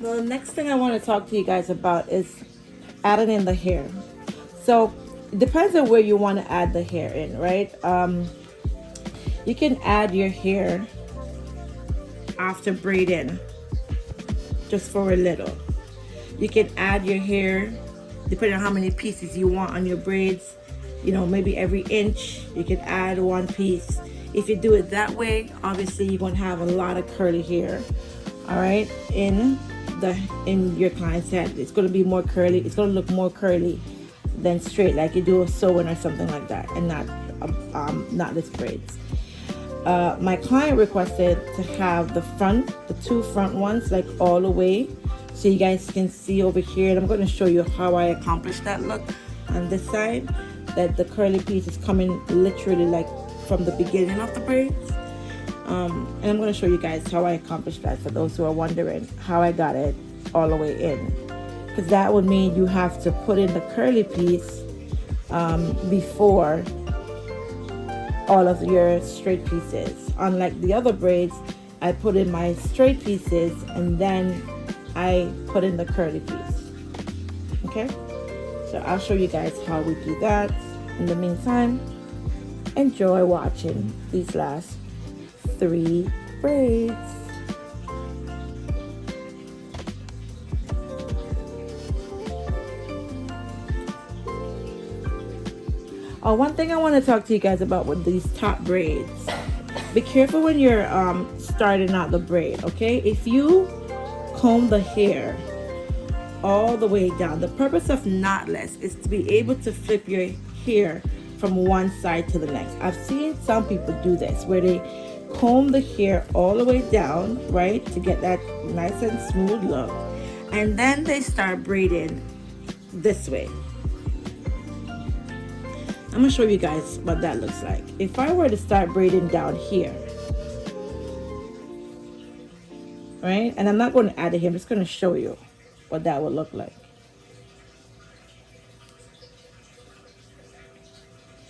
The next thing I want to talk to you guys about is adding in the hair. So it depends on where you want to add the hair in, right? You can add your hair after braiding just for a little. You can add your hair depending on how many pieces you want on your braids. You know, maybe every inch you can add one piece. If you do it that way, obviously you're going to have a lot of curly hair, all right, in your client's head. It's going to be more curly. It's going to look more curly than straight, like you do a sewing or something like that, and not this braids. My client requested to have the two front ones, like all the way, so you guys can see over here. And I'm going to show you how I accomplished that look on this side, that the curly piece is coming literally like from the beginning of the braids. And I'm going to show you guys how I accomplished that for those who are wondering how I got it all the way in, because that would mean you have to put in the curly piece before all of your straight pieces. Unlike the other braids, I put in my straight pieces and then I put in the curly piece. Okay, so I'll show you guys how we do that. In the meantime, enjoy watching these last 3 braids. Oh, one thing I want to talk to you guys about with these top braids. Be careful when you're starting out the braid, okay? If you comb the hair all the way down, the purpose of knotless is to be able to flip your hair from one side to the next. I've seen some people do this where they comb the hair all the way down, right, to get that nice and smooth look, and then they start braiding this way. I'm gonna show you guys what that looks like. If I were to start braiding down here, right, and I'm not going to add it here, I'm just going to show you what that would look like.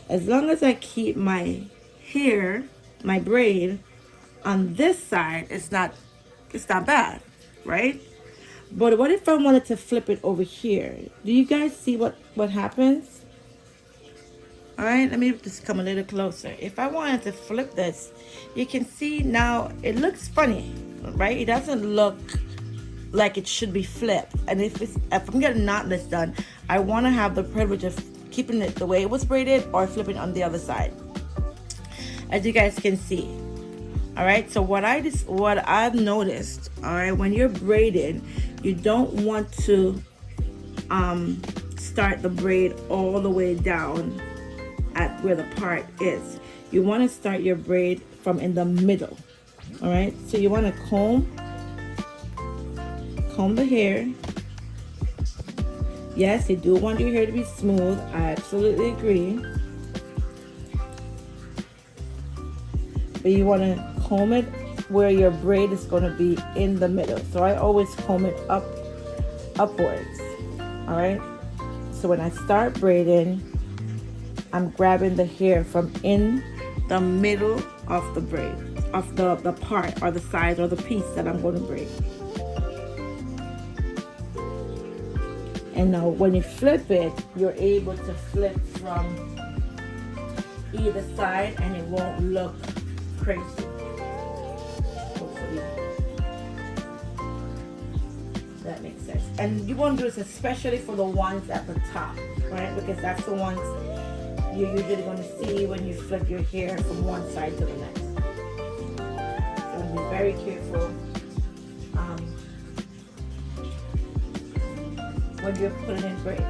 As long as I keep my hair, my braid on this side, it's not bad, right? But what if I wanted to flip it over here? Do you guys see what happens? All right, let me just come a little closer. If I wanted to flip this, you can see now it looks funny, right? It doesn't look like it should be flipped. And if I'm getting knotless done, I want to have the privilege of keeping it the way it was braided or flipping on the other side, as you guys can see. All right, so what I've noticed, all right, when you're braiding, you don't want to start the braid all the way down at where the part is. You want to start your braid from in the middle. All right, so you want to comb the hair. Yes, you do want your hair to be smooth. I absolutely agree. But you want to comb it where your braid is going to be in the middle. So I always comb it upwards. All right, so when I start braiding, I'm grabbing the hair from in the middle of the braid, of the part or the side or the piece that I'm going to braid. And now when you flip it, you're able to flip from either side and it won't look crazy. Hopefully that makes sense. And you want to do this especially for the ones at the top, right? Because that's the ones you're usually going to see when you flip your hair from one side to the next. So be very careful when you're putting in braids.